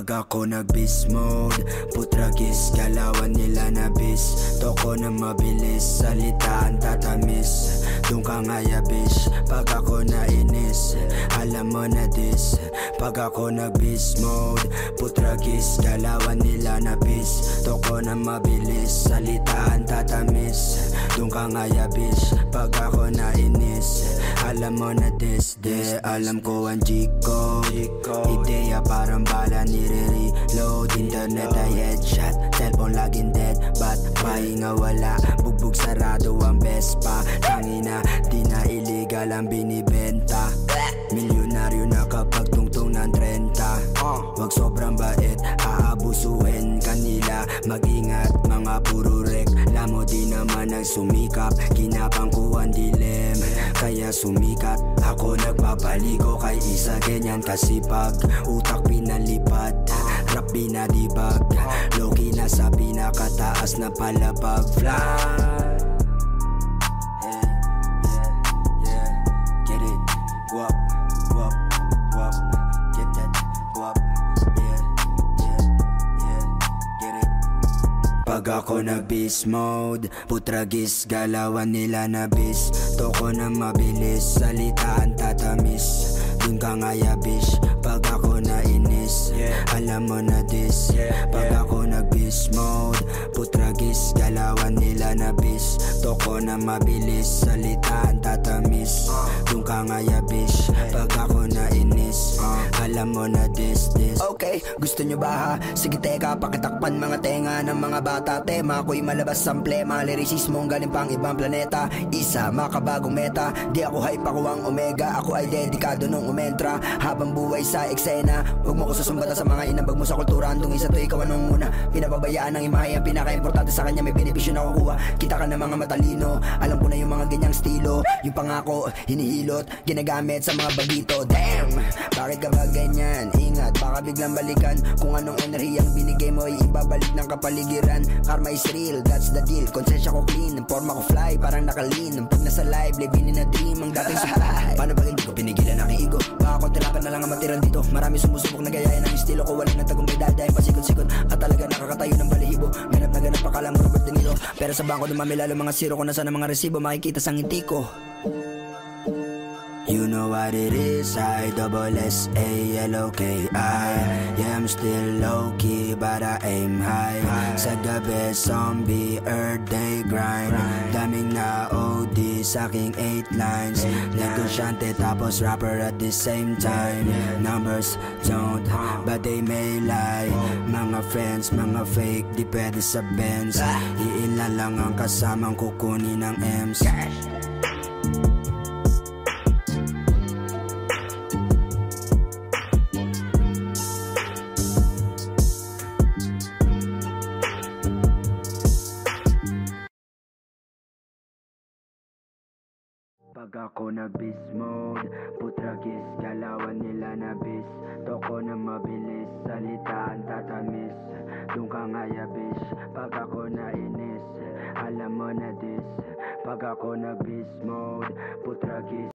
Pag ako nag-beast mode, putragis, galawan nila na bis. Toko na mabilis, salitaan tatamis. Doon ka nga yabish, pag ako nainis, alam mo na this. Pag ako nag-beast mode, putragis, galawan nila na bis. Toko na mabilis, salitaan tatamis. Doon ka nga yabish, pag ako nainis, alam mo na this. Alam ko ang G-code, ideya parang bala nire-reload. Internet ay headshot, cellphone laging dead. Ba't pahinga wala, bugbog sarado ang best pa. Tangina, di na illegal ang binibenta. Milyonaryo na kapag tungtong ng 30. Wag sobrang bait, aabusuhin kanila. Mag-ingat, mga puro reklamo. Di naman nagsumikap, kinapang ko ang dilim. Kaya sumikat, ako nagpapaligo kay isa ganyan kasipag. Utak pinalipad, rap binadibag. Loki na sa pinakataas na palabag. Fly. Pag ako nag-beast mode, putragis, galawan nila na bis. Toko na mabilis, salitaan tatamis. Dun ka nga yabish, pag ako nainis, alam mo na this. Pag ako nag-beast mode, putragis, galawan nila na bis. Toko na mabilis, salitaan tatamis. Dun ka nga yabish, pag ako nainis, alam mo na this. Okay, gusto nyo ba ha? Sige teka, pakitakpan mga tenga ng mga bata. Tema ko'y malabas ang plema, lyricismong galing pang ibang planeta. Isa, makabagong meta, di ako hype, ako ang omega. Ako ay dedikado nung umentra, habang buhay sa eksena. Huwag mo ko susumbatan sa mga inambag mo sa kultura. Andong isa to, ikaw anong muna. Pinapabayaan ng imahe, ang pinaka-importante sa kanya, may benepisyo na kukuha. Kita ka ng mga matalino, alam ko na yung mga ganyang estilo. Yung pangako, hinihilot, ginagamit sa mga bagito. Damn, bakit ka ba ganyan? Ingat, baka biglang balikan. Kung anong enerhiyang binigay mo ay ibabalik ng kapaligiran. Karma is real, that's the deal. Konsensya ko clean, ang forma ko fly, parang nakalin. Pag nasa live, living in a dream, ang dating supply. Paano ba hindi ko pinigilan ang ego? Baka ko tirapan na lang ang matiran dito. Marami sumusubok na gayahin ang estilo ko. Walang nagtagumpay dahil pasikot-sikot. At talaga nakakatayo ng balihibo. Ganap na ganap akala mo Robert De Niro. Pero sa bangko dumami lalo mga zero. Kung nasaan ang mga resibo, makikita sa ngiti ko. You know what it is, I-double-S-A-L-O-K-I. Yeah, I'm still low-key, but I aim high. Sa gabi, zombie, earth day grind. Daming na OD sa aking 8 lines. Negosyante tapos rapper at the same time. Numbers don't, but they may lie. Mga friends, mga fake, di pwede sa Benz. Iilan lang ang kasamang kukunin ng M's. Pag ako nag-beast mode, putragis, galawan nila na bis. Toko na mabilis, salitaan tatamis. Doon ka nga yabish, pag ako nainis, alam mo na this. Pag ako nag-beast mode, putragis.